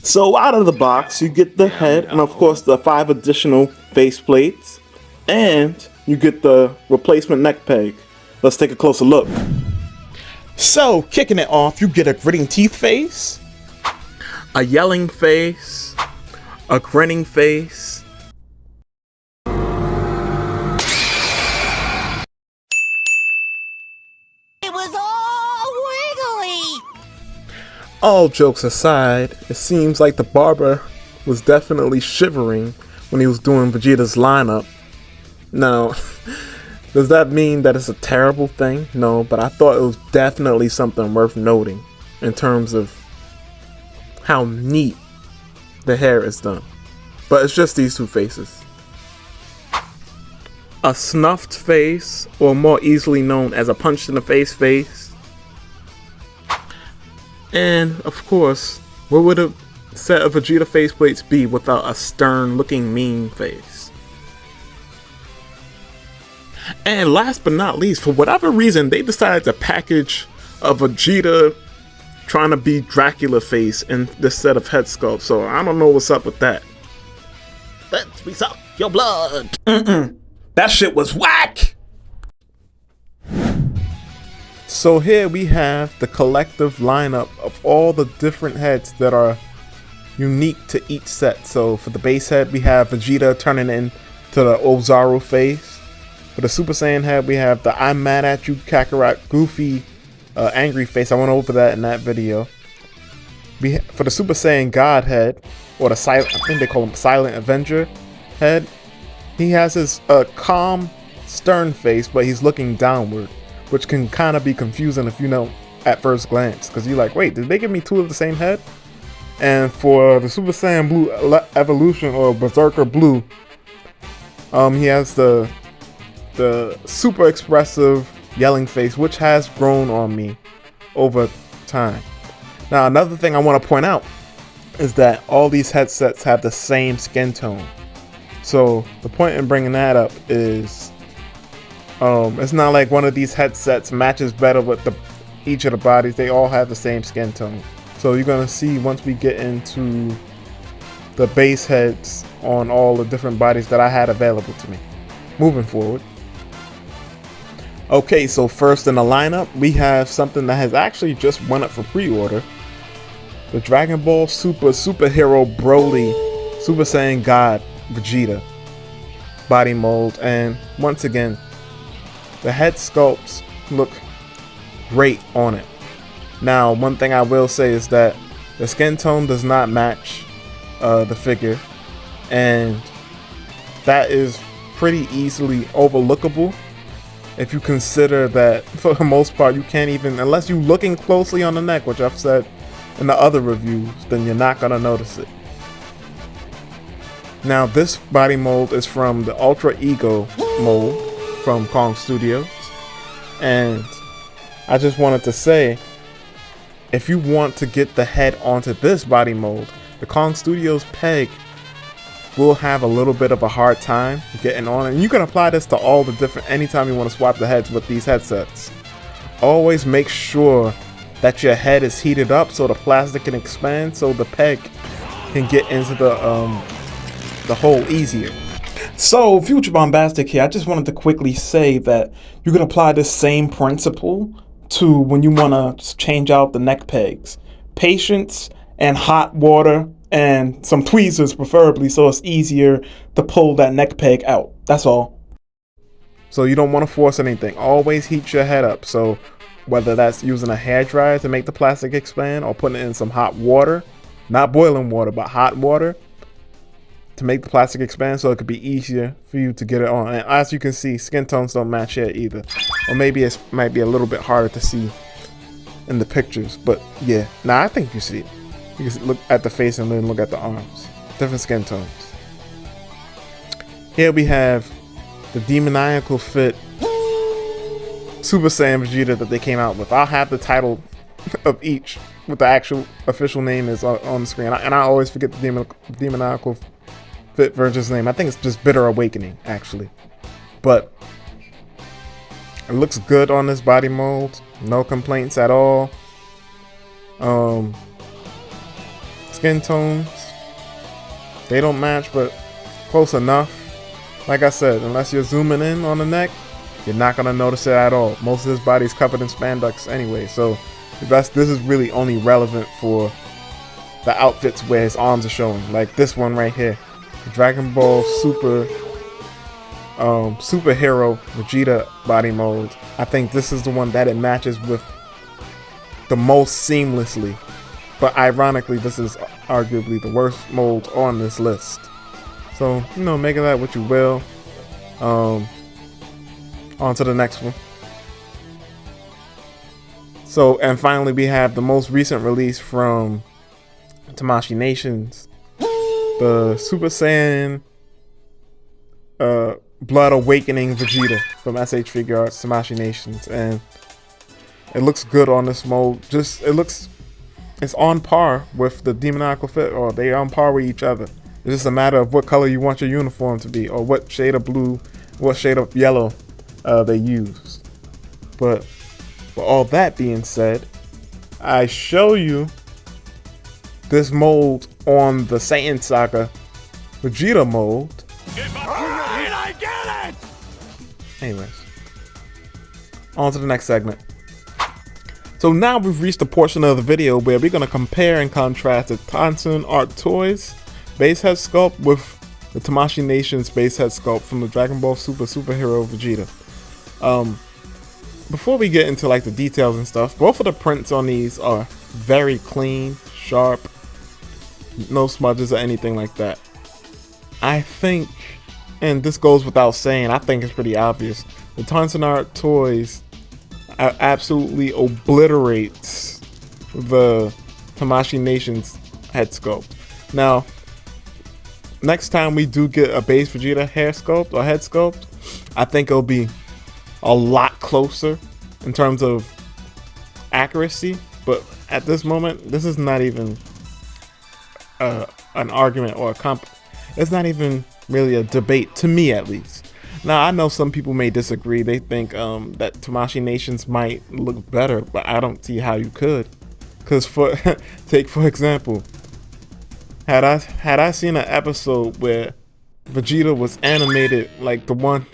So out of the box, you get the head and of course the 5 additional face plates, and you get the replacement neck peg. Let's take a closer look. So kicking it off, you get a gritting teeth face, a yelling face, a grinning face, It was all wiggly. All jokes aside, it seems like the barber was definitely shivering when he was doing Vegeta's lineup. Now, does that mean that it's a terrible thing? No, but I thought it was definitely something worth noting in terms of how neat the hair is done. But it's just these 2 faces. A snuffed face, or more easily known as a punched in the face. And of course, what would a set of Vegeta faceplates be without a stern looking mean face? And last but not least, for whatever reason, they decided to package a Vegeta trying to be Dracula face in this set of head sculpt. So I don't know what's up with that. Let's we suck your blood. That shit was whack! So here we have the collective lineup of all the different heads that are unique to each set. So for the base head, we have Vegeta turning into the Ozaru face. For the Super Saiyan head, we have the I'm mad at you Kakarot goofy angry face. I went over that in that video. For the Super Saiyan God head, or the silent, I think they call him Silent Avenger head, he has his calm, stern face, but he's looking downward, which can kind of be confusing if you know at first glance, because you're like, wait, did they give me 2 of the same head? And for the Super Saiyan Blue Evolution, or Berserker Blue, he has the super expressive yelling face, which has grown on me over time. Now, another thing I want to point out is that all these headsets have the same skin tone. So the point in bringing that up is it's not like one of these headsets matches better with each of the bodies. They all have the same skin tone. So you're gonna see once we get into the base heads on all the different bodies that I had available to me. Moving forward. Okay, so first in the lineup, we have something that has actually just went up for pre-order. The Dragon Ball Superhero Broly Super Saiyan God Vegeta body mold, and once again, the head sculpts look great on it. Now, one thing I will say is that the skin tone does not match the figure, and that is pretty easily overlookable if you consider that for the most part you can't even, unless you're looking closely on the neck, which I've said in the other reviews, then you're not gonna notice it. Now, this body mold is from the Ultra Ego mold from Kong Studios, and I just wanted to say, if you want to get the head onto this body mold, the Kong Studios peg will have a little bit of a hard time getting on, and you can apply this to all the different, anytime you want to swap the heads with these headsets. Always make sure that your head is heated up so the plastic can expand, so the peg can get into the hole easier. So, Future Bombastic here, I just wanted to quickly say that you can apply this same principle to when you want to change out the neck pegs. Patience and hot water and some tweezers preferably, so it's easier to pull that neck peg out. That's all. So you don't want to force anything. Always heat your head up. So whether that's using a hairdryer to make the plastic expand or putting it in some hot water, not boiling water, but hot water, to make the plastic expand so it could be easier for you to get it on. And as you can see, skin tones don't match here either. Or maybe it might be a little bit harder to see in the pictures, but yeah. Nah, I think you see it. You can look at the face and then look at the arms. Different skin tones. Here we have the demoniacal fit Super Saiyan Vegeta that they came out with. I'll have the title of each with the actual official name is on the screen. And I always forget the demoniacal fit version's name. I think it's just Bitter Awakening, actually. But it looks good on this body mold. No complaints at all. It's skin tones, they don't match, but close enough. Like I said, unless you're zooming in on the neck, you're not gonna notice it at all. Most of his body's covered in spandex anyway, so this is really only relevant for the outfits where his arms are showing, like this one right here, Dragon Ball Super superhero Vegeta body mold. I think this is the one that it matches with the most seamlessly, but ironically this is arguably the worst mold on this list. So, you know, make of that what you will. On to the next one. So, and finally we have the most recent release from Tamashii Nations, the Super Saiyan Blood Awakening Vegeta from S.H.Figuarts Tamashii Nations, and it looks good on this mold. Just it's on par with the demoniacal fit, or they are on par with each other. It's just a matter of what color you want your uniform to be, or what shade of blue, what shade of yellow they use. But with all that being said, I show you this mold on the Saiyan Saga Vegeta mold. Alright, I get it! Anyways, on to the next segment. So now we've reached the portion of the video where we're going to compare and contrast the TONSENARTTOYS base head sculpt with the Tamashii Nations base head sculpt from the Dragon Ball superhero Vegeta. Before we get into like the details and stuff, both of the prints on these are very clean, sharp, no smudges or anything like that. I think, and this goes without saying, I think it's pretty obvious, the TONSENARTTOYS absolutely obliterates the Tamashii Nations head sculpt. Now, next time we do get a base Vegeta hair sculpt or head sculpt, I think it'll be a lot closer in terms of accuracy, but at this moment, this is not even an argument or it's not even really a debate, to me at least. Now, I know some people may disagree. They think that Tamashii Nations might look better, but I don't see how you could. Because take for example, had I seen an episode where Vegeta was animated like the one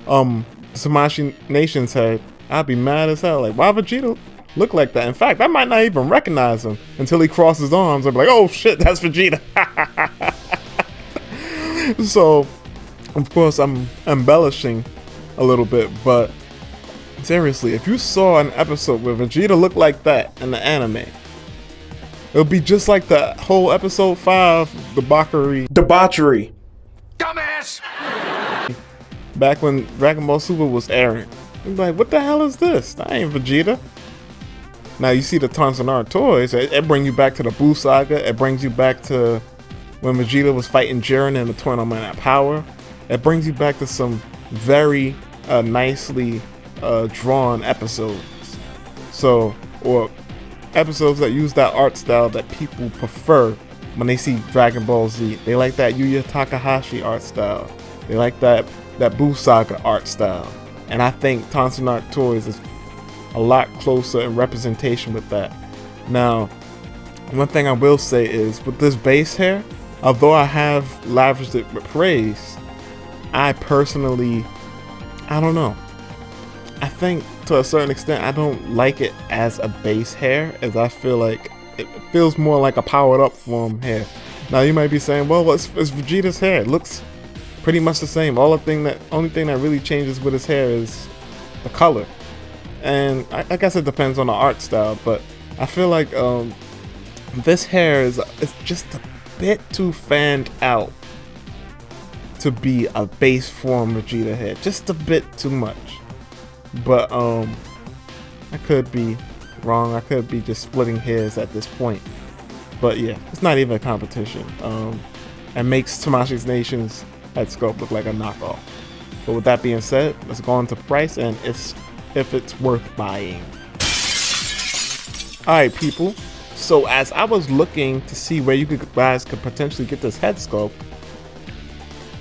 Tamashii Nations had, I'd be mad as hell. Like, why Vegeta look like that? In fact, I might not even recognize him until he crosses his arms. I'd be like, oh shit, that's Vegeta. So, of course, I'm embellishing a little bit, but seriously, if you saw an episode where Vegeta looked like that in the anime, it would be just like the whole episode 5 debauchery. Dumbass! Back when Dragon Ball Super was airing. You'd be like, what the hell is this? That ain't Vegeta. Now you see the TONSENARTTOYS, it brings you back to the Buu Saga. It brings you back to when Vegeta was fighting Jiren in the Tournament of Power. It brings you back to some very nicely drawn episodes. So, or episodes that use that art style that people prefer when they see Dragon Ball Z. They like that Yu Yu Takahashi art style. They like that Buu Saga art style. And I think TONSENARTTOYS is a lot closer in representation with that. Now, one thing I will say is, with this base hair, although I have lavished it with praise, I personally, I don't know. I think to a certain extent, I don't like it as a base hair, as I feel like it feels more like a powered up form hair. Now you might be saying, well, it's Vegeta's hair. It looks pretty much the same. Only thing that really changes with his hair is the color. And I guess it depends on the art style, but I feel like this hair is just a bit too fanned out to be a base form Vegeta hair. Just a bit too much. But I could be wrong. I could be just splitting hairs at this point. But yeah, it's not even a competition. It makes Tamashii Nations head sculpt look like a knockoff. But with that being said, let's go on to price and if it's worth buying. Alright people, so as I was looking to see where you guys could potentially get this head sculpt,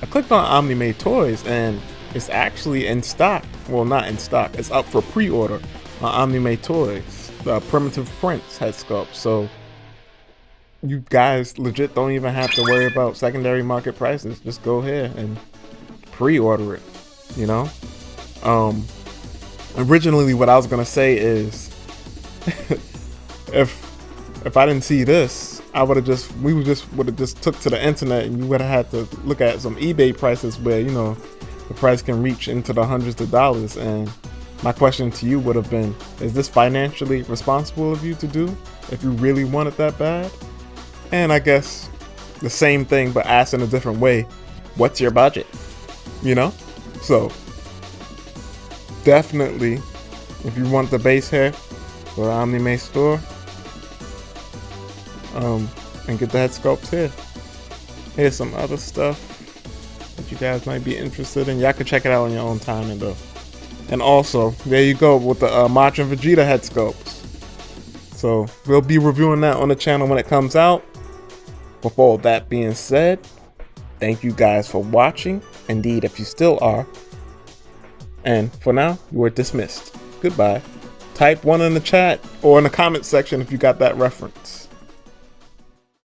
I clicked on Omnime Toys and it's actually in stock. Well, not in stock, it's up for pre-order on Omnime Toys, the Primitive Prince head sculpt. So you guys legit don't even have to worry about secondary market prices. Just go ahead and pre-order it, you know? Originally what I was gonna say is if I didn't see this, we would have just took to the internet, and you would have had to look at some eBay prices where, you know, the price can reach into the hundreds of dollars. And my question to you would have been, is this financially responsible of you to do if you really want it that bad? And I guess the same thing, but asked in a different way, what's your budget? You know? So definitely, if you want the base hair for the omnime store, and get the head sculpts here. Here's some other stuff that you guys might be interested in. Y'all can check it out on your own time, though. And also, there you go with the Majin Vegeta head sculpts. So we'll be reviewing that on the channel when it comes out. With all that being said, thank you guys for watching. Indeed, if you still are. And for now, you are dismissed. Goodbye. Type 1 in the chat or in the comment section if you got that reference.